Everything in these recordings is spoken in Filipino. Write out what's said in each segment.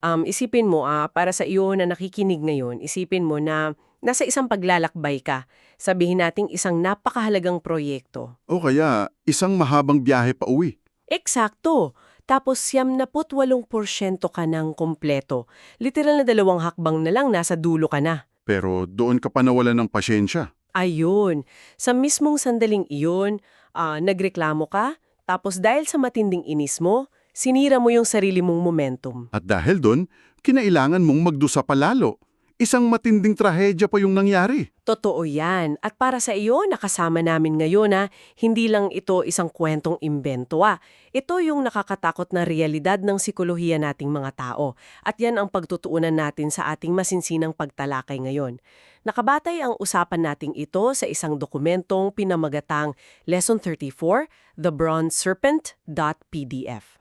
Isipin mo, para sa iyo na nakikinig ngayon, isipin mo na nasa isang paglalakbay ka. Sabihin nating isang napakahalagang proyekto. O kaya, isang mahabang biyahe pa uwi. Eksakto! Tapos 78% ka ng kompleto. Literal na 2 hakbang na lang nasa dulo ka na. Pero doon ka pa nawalan ng pasyensya. Ayun, sa mismong sandaling iyon, nagreklamo ka, tapos dahil sa matinding inis mo, sinira mo yung sarili mong momentum. At dahil doon, kinailangan mong magdusa palalo. Isang matinding trahedya pa yung nangyari. Totoo yan. At para sa iyo, nakasama namin ngayon na hindi lang ito isang kwentong imbento. Ito yung nakakatakot na realidad ng sikolohiya nating mga tao. At yan ang pagtutuunan natin sa ating masinsinang pagtalakay ngayon. Nakabatay ang usapan nating ito sa isang dokumentong pinamagatang Lesson 34, The Bronze Serpent.pdf.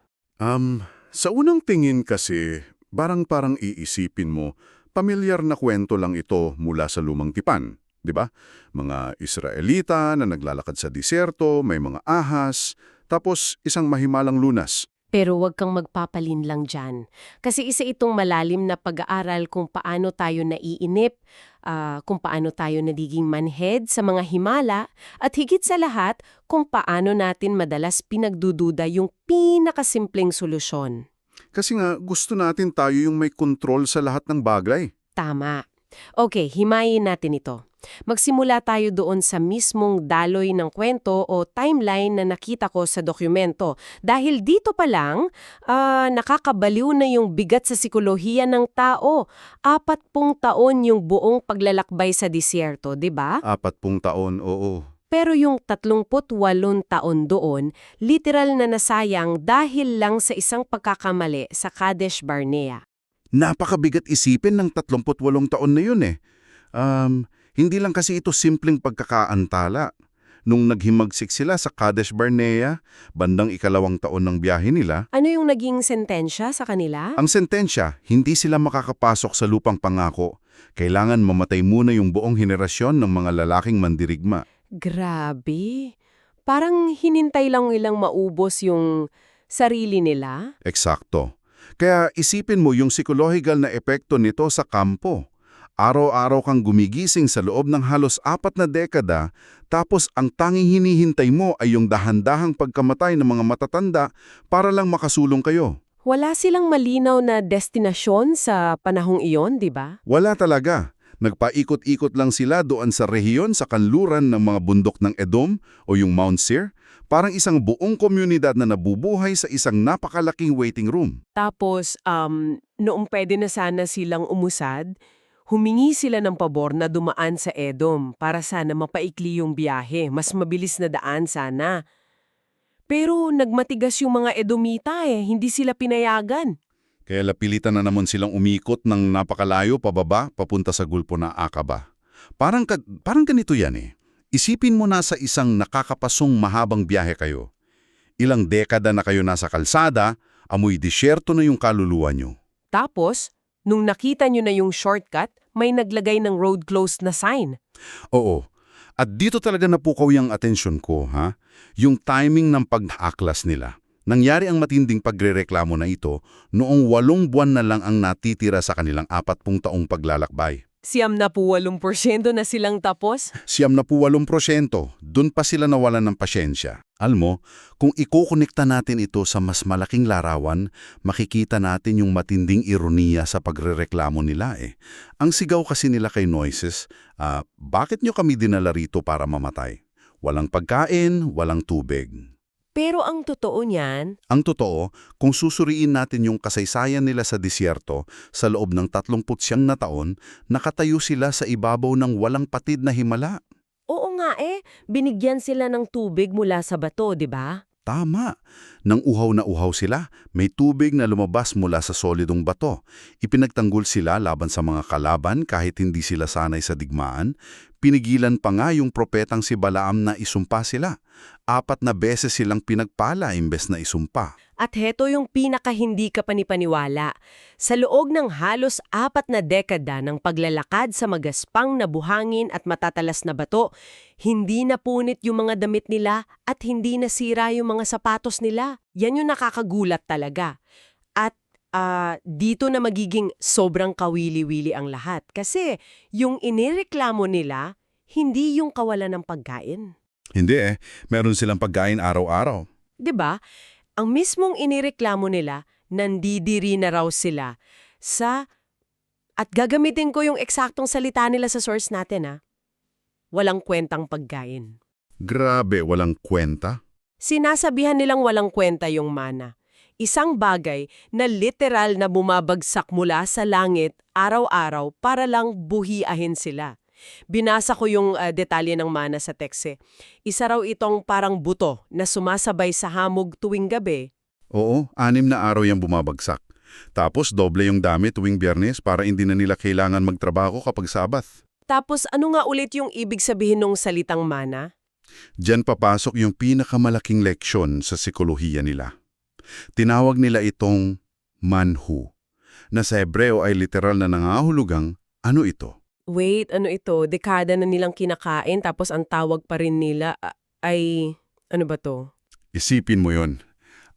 Sa unang tingin kasi, parang iisipin mo, pamilyar na kwento lang ito mula sa lumang tipan. 'Di ba? Mga Israelita na naglalakad sa disyerto, may mga ahas, tapos isang mahimalang lunas. Pero huwag kang magpapalinlang dyan. Kasi isa itong malalim na pag-aaral kung paano tayo naiinip, kung paano tayo nagiging manhead sa mga himala, at higit sa lahat, kung paano natin madalas pinagdududa yung pinakasimpleng solusyon. Kasi nga gusto natin tayo yung may kontrol sa lahat ng bagay. Tama. Okay, himayin natin ito. Magsimula tayo doon sa mismong daloy ng kwento o timeline na nakita ko sa dokumento. Dahil dito pa lang, nakakabaliw na yung bigat sa sikolohiya ng tao. 40 taon yung buong paglalakbay sa disyerto, di ba? 40 taon, oo. Pero yung 38 taon doon, literal na nasayang dahil lang sa isang pagkakamali sa Kadesh Barnea. Napakabigat isipin ng 38 taon na yun eh. Hindi lang kasi ito simpleng pagkakaantala. Nung naghimagsik sila sa Kadesh Barnea, bandang 2 taon ng biyahe nila, Ano yung naging sentensya sa kanila? ang sentensya, hindi sila makakapasok sa lupang pangako. Kailangan mamatay muna yung buong henerasyon ng mga lalaking mandirigma. Grabe. Parang hinintay lang nilang maubos yung sarili nila. Eksakto. Kaya isipin mo yung psychological na epekto nito sa kampo. Araw-araw kang gumigising sa loob ng halos 4 na dekada, tapos ang tanging hinihintay mo ay yung dahan-dahang pagkamatay ng mga matatanda para lang makasulong kayo. Wala silang malinaw na destinasyon sa panahong iyon, di ba? Wala talaga. Nagpaikot-ikot lang sila doon sa rehiyon sa kanluran ng mga bundok ng Edom o yung Mount Seir, parang isang buong komunidad na nabubuhay sa isang napakalaking waiting room. Tapos, noong pwede na sana silang umusad, humingi sila ng pabor na dumaan sa Edom para sana mapaikli yung biyahe, mas mabilis na daan sana. Pero nagmatigas yung mga Edomita hindi sila pinayagan. Kaya lapilitan na naman silang umikot ng napakalayo pababa papunta sa gulpo na Akaba. Parang ganito yan eh. Isipin mo na sa isang nakakapasong mahabang biyahe kayo. Ilang dekada na kayo nasa kalsada, amoy disyerto na yung kaluluwa nyo. Tapos, nung nakita nyo na yung shortcut, may naglagay ng road closed na sign. Oo. At dito talaga napukaw yung atensyon ko, ha? Yung timing ng pag-aaklas nila. Nangyari ang matinding pagrereklamo na ito noong 8 buwan na lang ang natitira sa kanilang 40 taong paglalakbay. 78% na silang tapos? 78%, dun pa sila nawalan ng pasyensya. Alam mo, kung ikukonekta natin ito sa mas malaking larawan, makikita natin yung matinding ironiya sa pagrereklamo nila eh. Ang sigaw kasi nila kay Moises, bakit nyo kami dinala rito para mamatay? Walang pagkain, walang tubig. Pero ang totoo niyan, Ang totoo, kung susuriin natin yung kasaysayan nila sa disyerto, sa loob ng 39 na taon, nakatayo sila sa ibabaw ng walang patid na himala. oo nga binigyan sila ng tubig mula sa bato, di ba? Tama. Nang uhaw na uhaw sila, may tubig na lumabas mula sa solidong bato. Ipinagtanggol sila laban sa mga kalaban kahit hindi sila sanay sa digmaan. Pinigilan pa nga yung propetang si Balaam na isumpa sila. 4 na beses silang pinagpala imbes na isumpa. At heto yung pinaka-hindi ka panipaniwala. Sa loob ng halos 4 na dekada ng paglalakad sa magaspang na buhangin at matatalas na bato, hindi napunit yung mga damit nila at hindi nasira yung mga sapatos nila. Yan yung nakakagulat talaga. At dito na magiging sobrang kawili-wili ang lahat. Kasi yung inireklamo nila, hindi yung kawalan ng pagkain. Hindi meron silang pagkain araw-araw. 'Di ba? Ang mismong inireklamo nila, nandidiri na raw sila sa, at gagamitin ko yung eksaktong salita nila sa source natin walang kwentang pagkain. Grabe, walang kwenta. Sinasabihan nilang walang kwenta yung mana. Isang bagay na literal na bumabagsak mula sa langit araw-araw para lang buhiahin sila. Binasa ko yung detalye ng mana sa tekse. Isa raw itong parang buto na sumasabay sa hamog tuwing gabi. Oo, 6 na araw yung bumabagsak. Tapos doble yung dami tuwing Biyernes para hindi na nila kailangan magtrabaho kapag Sabath. Tapos ano nga ulit yung ibig sabihin ng salitang mana? Diyan papasok yung pinakamalaking leksyon sa sikolohiya nila. Tinawag nila itong manhu, na sa Hebreo ay literal na nangahulugang ano ito? Wait, ano ito? Dekada na nilang kinakain tapos ang tawag pa rin nila ay, ano ba to? Isipin mo yon.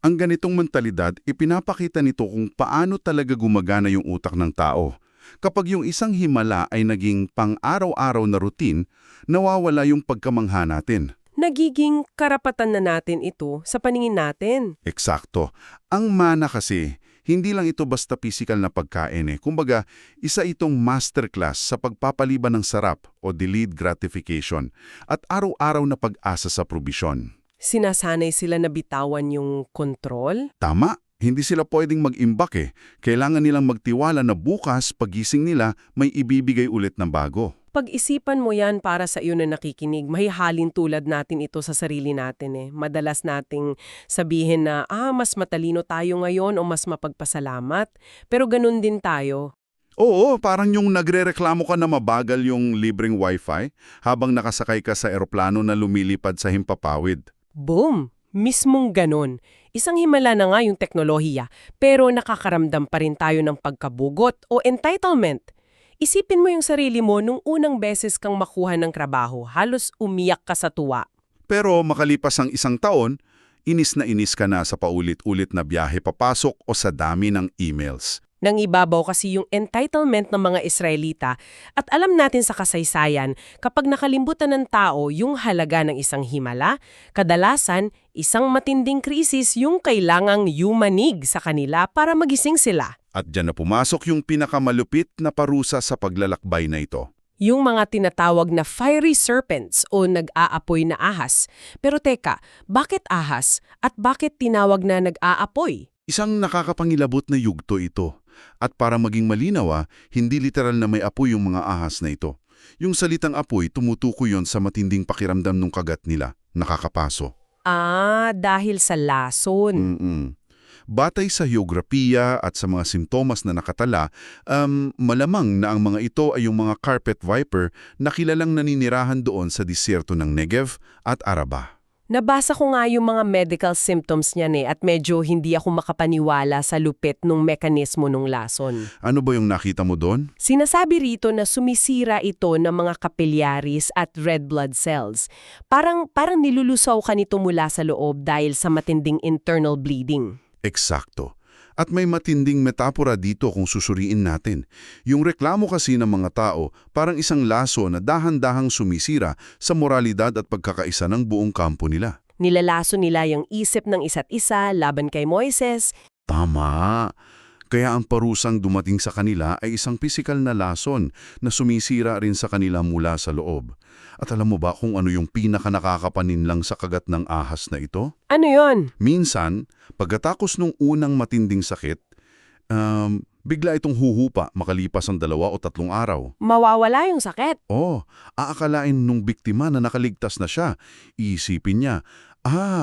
Ang ganitong mentalidad, ipinapakita nito kung paano talaga gumagana yung utak ng tao. Kapag yung isang himala ay naging pang-araw-araw na routine, nawawala yung pagkamangha natin. Nagiging karapatan na natin ito sa paningin natin. Eksakto. Ang mana kasi, hindi lang ito basta physical na pagkain Kumbaga, isa itong masterclass sa pagpapaliban ng sarap o delayed gratification at araw-araw na pag-asa sa probisyon. Sinasanay sila na bitawan yung kontrol? Tama, hindi sila pwedeng mag-imbak Kailangan nilang magtiwala na bukas, pagising nila, may ibibigay ulit na bago. Pag-isipan mo yan para sa iyo na nakikinig, mahihalin tulad natin ito sa sarili natin Madalas nating sabihin na, mas matalino tayo ngayon o mas mapagpasalamat. Pero ganun din tayo. Oo, parang yung nagrereklamo ka na mabagal yung libreng wifi habang nakasakay ka sa eroplano na lumilipad sa himpapawid. Boom! Mismong ganun. Isang himala na nga yung teknolohiya, pero nakakaramdam pa rin tayo ng pagkabugot o entitlement. Isipin mo yung sarili mo nung unang beses kang makuha ng trabaho, halos umiyak ka sa tuwa. Pero makalipas ang 1 taon, inis ka na sa paulit-ulit na biyahe papasok o sa dami ng emails. Nang ibabaw kasi yung entitlement ng mga Israelita at alam natin sa kasaysayan, kapag nakalimbutan ng tao yung halaga ng isang himala, kadalasan isang matinding krisis yung kailangang yumanig sa kanila para magising sila. At dyan na pumasok yung pinakamalupit na parusa sa paglalakbay na ito. Yung mga tinatawag na fiery serpents o nag-aapoy na ahas. Pero teka, bakit ahas at bakit tinawag na nag-aapoy? Isang nakakapangilabot na yugto ito. At para maging malinaw hindi literal na may apoy yung mga ahas na ito. Yung salitang apoy, tumutukoy yon sa matinding pakiramdam ng kagat nila, nakakapaso. Dahil sa lason. Batay sa heograpiya at sa mga simptomas na nakatala, malamang na ang mga ito ay yung mga carpet viper na kilalang naninirahan doon sa disyerto ng Negev at Araba. Nabasa ko nga yung mga medical symptoms niyan at medyo hindi ako makapaniwala sa lupit nung mekanismo nung lason. Ano ba yung nakita mo doon? Sinasabi rito na sumisira ito ng mga capillaries at red blood cells. Parang nilulusaw ka nito mula sa loob dahil sa matinding internal bleeding. Eksakto. At may matinding metapora dito kung susuriin natin. Yung reklamo kasi ng mga tao parang isang laso na dahan-dahang sumisira sa moralidad at pagkakaisa ng buong kampo nila. Nilalaso nila yung isip ng isa't isa laban kay Moises. Tama. Kaya ang parusang dumating sa kanila ay isang pisikal na lason na sumisira rin sa kanila mula sa loob. At alam mo ba kung ano yung pinaka-nakakapaninlang sa kagat ng ahas na ito? Ano yon? Minsan, pagkatapos nung unang matinding sakit, bigla itong huhupa makalipas ang 2 o 3 araw. Mawawala yung sakit. Aakalain nung biktima na nakaligtas na siya. Iisipin niya,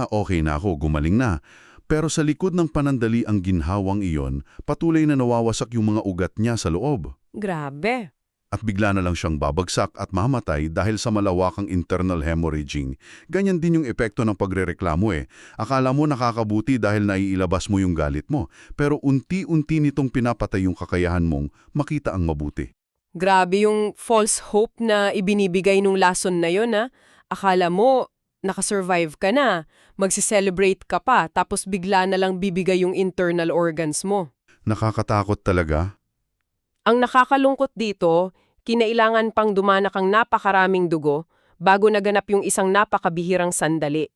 okay na ako, gumaling na. Pero sa likod ng panandali ang ginhawang iyon, patuloy na nawawasak yung mga ugat niya sa loob. Grabe. At bigla na lang siyang babagsak at mamatay dahil sa malawakang internal hemorrhaging. Ganyan din yung epekto ng pagrereklamo Akala mo nakakabuti dahil naiilabas mo yung galit mo, pero unti-unti nitong pinapatay yung kakayahan mong makita ang mabuti. Grabe yung false hope na ibinibigay nung lason na yun Akala mo, nakasurvive ka na, magsiselebrate ka pa, tapos bigla na lang bibigay yung internal organs mo. Nakakatakot talaga. Ang nakakalungkot dito, kinailangan pang dumanak ang napakaraming dugo bago naganap yung isang napakabihirang sandali.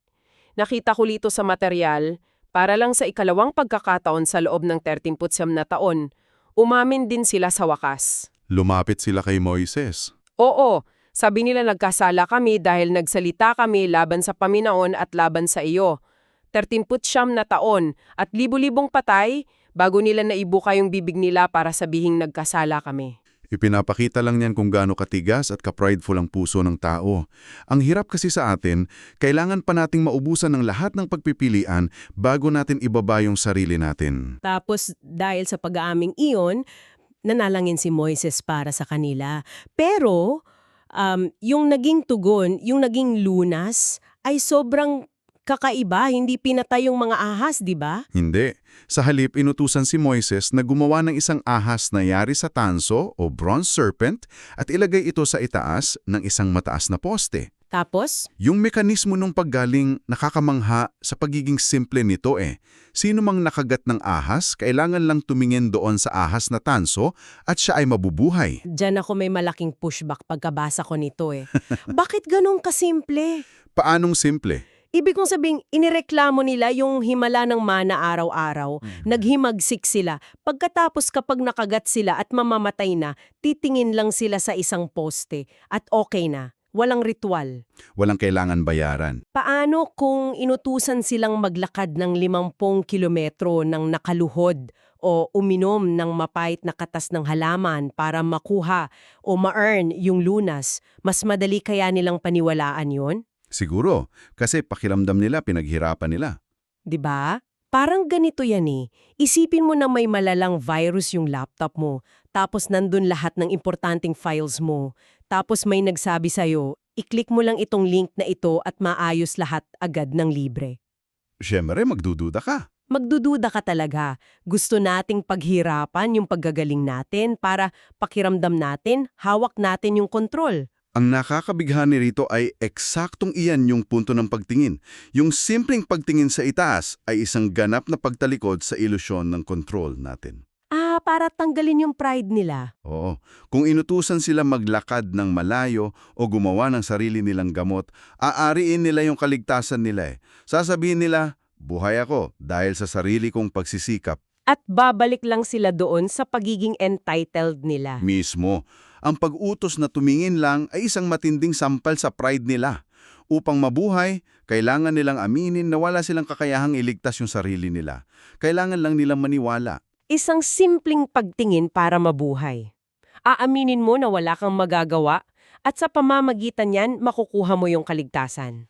Nakita ko lito sa material, para lang sa ikalawang pagkakataon sa loob ng 39 na taon, umamin din sila sa wakas. Lumapit sila kay Moises. Oo, sabi nila nagkasala kami dahil nagsalita kami laban sa Panginoon at laban sa iyo. 39 na taon at libu-libong patay bago nila naibuka yung bibig nila para sabihing nagkasala kami. Ipinapakita lang niyan kung gaano katigas at ka-prideful ang puso ng tao. Ang hirap kasi sa atin, kailangan pa nating maubusan ng lahat ng pagpipilian bago natin ibaba yung sarili natin. Tapos dahil sa pag-aaming iyon, nanalangin si Moises para sa kanila. Pero yung naging tugon, yung naging lunas ay sobrang kakaiba, hindi pinatay yung mga ahas, di ba? Hindi. Sa halip, inutusan si Moises na gumawa ng isang ahas na yari sa tanso o bronze serpent at ilagay ito sa itaas ng isang mataas na poste. Tapos, Yung mekanismo ng paggaling nakakamangha sa pagiging simple nito Sino mang nakagat ng ahas, kailangan lang tumingin doon sa ahas na tanso at siya ay mabubuhay. diyan ako may malaking pushback pagkabasa ko nito Bakit ganun kasimple? Paanong simple? Ibig kong sabing, inireklamo nila yung himala ng mana araw-araw. Naghimagsik sila. Pagkatapos kapag nakagat sila at mamamatay na, titingin lang sila sa isang poste. At okay na. Walang ritual. Walang kailangan bayaran. Paano kung inutusan silang maglakad ng 50 kilometro ng nakaluhod o uminom ng mapait na katas ng halaman para makuha o ma-earn yung lunas? Mas madali kaya nilang paniwalaan yon? Siguro, kasi pakiramdam nila, pinaghirapan nila. 'Di ba? Parang ganito yan Isipin mo na may malalang virus yung laptop mo, tapos nandun lahat ng importanteng files mo. Tapos may nagsabi sa'yo, i-click mo lang itong link na ito at maayos lahat agad ng libre. Siyempre, magdududa ka. Magdududa ka talaga. Gusto nating paghirapan yung paggagaling natin para pakiramdam natin, hawak natin yung kontrol. Ang nakakabighani rito ay eksaktong iyan yung punto ng pagtingin. Yung simpleng pagtingin sa itaas ay isang ganap na pagtalikod sa ilusyon ng control natin. Para tanggalin yung pride nila. Oo, kung inutusan sila maglakad ng malayo o gumawa ng sarili nilang gamot, aariin nila yung kaligtasan nila Sasabihin nila, buhay ako dahil sa sarili kong pagsisikap. At babalik lang sila doon sa pagiging entitled nila. Mismo, ang pag-utos na tumingin lang ay isang matinding sampal sa pride nila. Upang mabuhay, kailangan nilang aminin na wala silang kakayahang iligtas yung sarili nila. Kailangan lang nilang maniwala. Isang simpleng pagtingin para mabuhay. Aaminin mo na wala kang magagawa at sa pamamagitan niyan makukuha mo yung kaligtasan.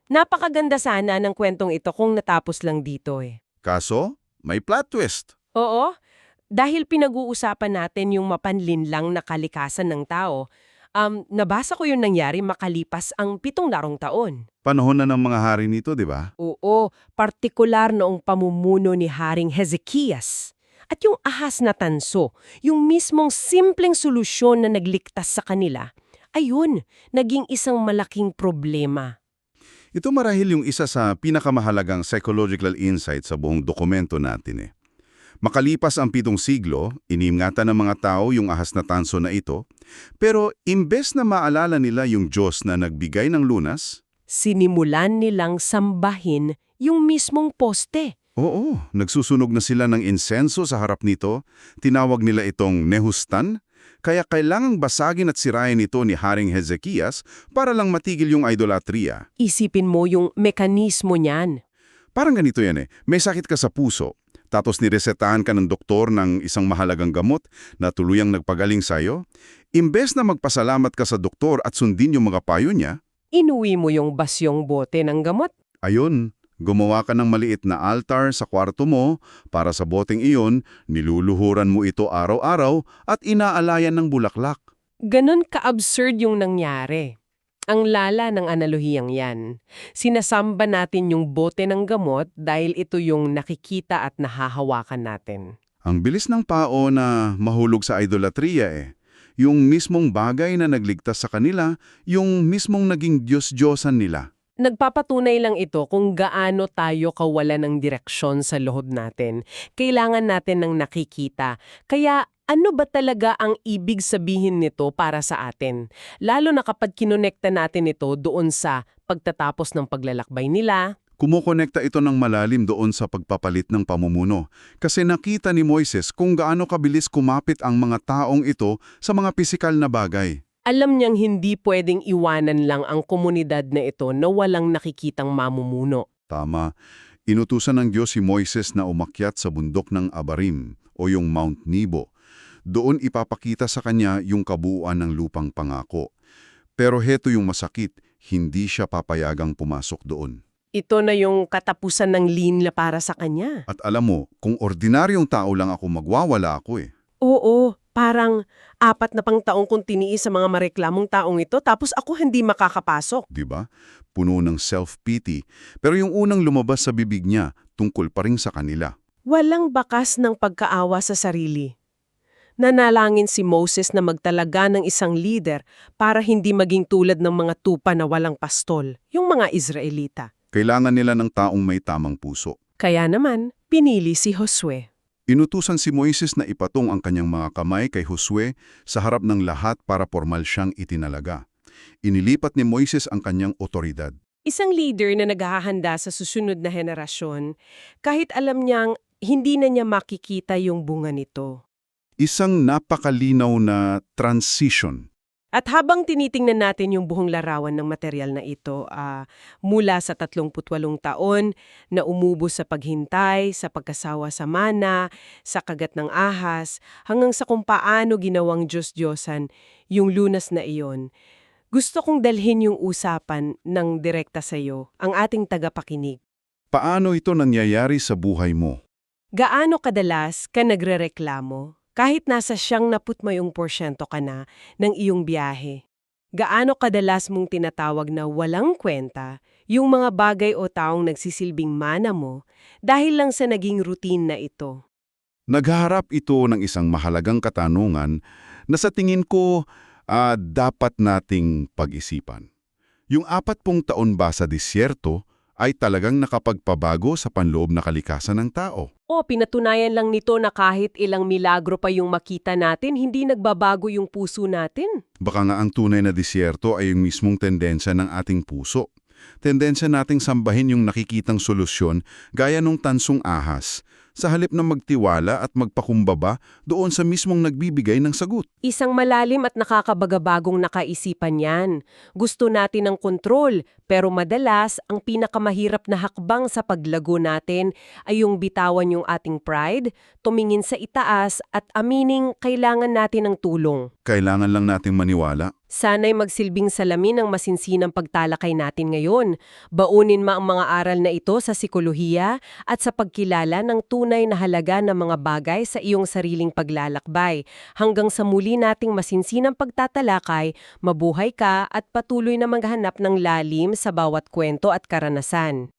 Napakaganda sana ng kwentong ito kung natapos lang dito Kaso, may plot twist. Oo, dahil pinag-uusapan natin yung mapanlinlang na kalikasan ng tao, nabasa ko yung nangyari makalipas ang 7 taon. Panahon na ng mga hari nito, di ba? Oo, partikular noong pamumuno ni Haring Hezekias. At yung ahas na tanso, yung mismong simpleng solusyon na nagligtas sa kanila, ayun, naging isang malaking problema. Ito marahil yung isa sa pinakamahalagang psychological insight sa buong dokumento natin Makalipas ang 7 siglo, inimngatan ng mga tao yung ahas na tanso na ito, pero imbes na maalala nila yung Diyos na nagbigay ng lunas, Sinimulan nilang sambahin yung mismong poste. oo, nagsusunog na sila ng insenso sa harap nito, tinawag nila itong Nehustan, kaya kailangang basagin at sirain ito ni Haring Hezekias para lang matigil yung idolatria. Isipin mo yung mekanismo niyan. Parang ganito yan may sakit ka sa puso, tapos niresetahan ka ng doktor ng isang mahalagang gamot na tuluyang nagpagaling sa'yo, imbes na magpasalamat ka sa doktor at sundin yung mga payo niya, Inuwi mo yung basyong bote ng gamot. ayun, gumawa ka ng maliit na altar sa kwarto mo para sa boteng iyon, niluluhuran mo ito araw-araw at inaalayan ng bulaklak. Ganon ka-absurd yung nangyari. Ang lala ng analohiyang yan. Sinasamba natin yung bote ng gamot dahil ito yung nakikita at nahahawakan natin. Ang bilis ng tao na mahulog sa idolatria Yung mismong bagay na nagligtas sa kanila, yung mismong naging Diyos-Diyosan nila. Nagpapatunay lang ito kung gaano tayo kawala ng direksyon sa loob natin. Kailangan natin ng nakikita. Kaya ano ba talaga ang ibig sabihin nito para sa atin? Lalo na kapag kinonekta natin ito doon sa pagtatapos ng paglalakbay nila. Kumukonekta ito ng malalim doon sa pagpapalit ng pamumuno. Kasi nakita ni Moises kung gaano kabilis kumapit ang mga taong ito sa mga pisikal na bagay. Alam niyang hindi pwedeng iwanan lang ang komunidad na ito na walang nakikitang mamumuno. Tama. Inutusan ng Diyos si Moises na umakyat sa bundok ng Abarim o yung Mount Nebo. Doon ipapakita sa kanya yung kabuuan ng lupang pangako. Pero heto yung masakit, hindi siya papayagang pumasok doon. Ito na yung katapusan ng linya para sa kanya. At alam mo, kung ordinaryong tao lang ako, magwawala ako eh. Oo, parang 4 na pang taong kong tiniis sa mga mareklamong taong ito tapos ako hindi makakapasok. 'Di ba? Puno ng self-pity. Pero yung unang lumabas sa bibig niya, tungkol pa rin sa kanila. Walang bakas ng pagkaawa sa sarili. Nanalangin si Moses na magtalaga ng isang leader para hindi maging tulad ng mga tupa na walang pastol, yung mga Israelita. Kailangan nila ng taong may tamang puso. Kaya naman, pinili si Josue. Inutusan si Moises na ipatong ang kanyang mga kamay kay Josue sa harap ng lahat para formal siyang itinalaga. Inilipat ni Moises ang kanyang otoridad. Isang leader na naghahanda sa susunod na henerasyon, kahit alam niyang hindi na niya makikita yung bunga nito. Isang napakalinaw na transition. At habang tinitingnan natin yung buong larawan ng material na ito, mula sa 38 taon na umubos sa paghintay, sa pagkasawa sa mana, sa kagat ng ahas, hanggang sa kung paano ginawang Diyos-Diyosan yung lunas na iyon, gusto kong dalhin yung usapan ng direkta sa iyo, ang ating tagapakinig. Paano ito nangyayari sa buhay mo? Gaano kadalas ka nagrereklamo? Kahit nasa 70% ka na ng iyong biyahe, gaano kadalas mong tinatawag na walang kwenta yung mga bagay o taong nagsisilbing mana mo dahil lang sa naging routine na ito? Naghaharap ito ng isang mahalagang katanungan na sa tingin ko dapat nating pag-isipan. Yung 40 taon ba sa disyerto ay talagang nakapagpabago sa panloob na kalikasan ng tao? O pinatunayan lang nito na kahit ilang milagro pa yung makita natin, hindi nagbabago yung puso natin. Baka nga ang tunay na disyerto ay yung mismong tendensya ng ating puso. Tendensya nating sambahin yung nakikitang solusyon gaya nung tansong ahas, sa halip na magtiwala at magpakumbaba doon sa mismong nagbibigay ng sagot. Isang malalim at nakakabagabagong nakaisipan yan. Gusto natin ng kontrol, pero madalas ang pinakamahirap na hakbang sa paglago natin ay yung bitawan yung ating pride, tumingin sa itaas at amining kailangan natin ng tulong. Kailangan lang nating maniwala. Sana'y magsilbing salamin ang masinsinang pagtalakay natin ngayon. Baunin mo ang mga aral na ito sa sikolohiya at sa pagkilala ng tunay na halaga ng mga bagay sa iyong sariling paglalakbay. Hanggang sa muli nating masinsinang pagtatalakay, mabuhay ka at patuloy na maghanap ng lalim sa bawat kwento at karanasan.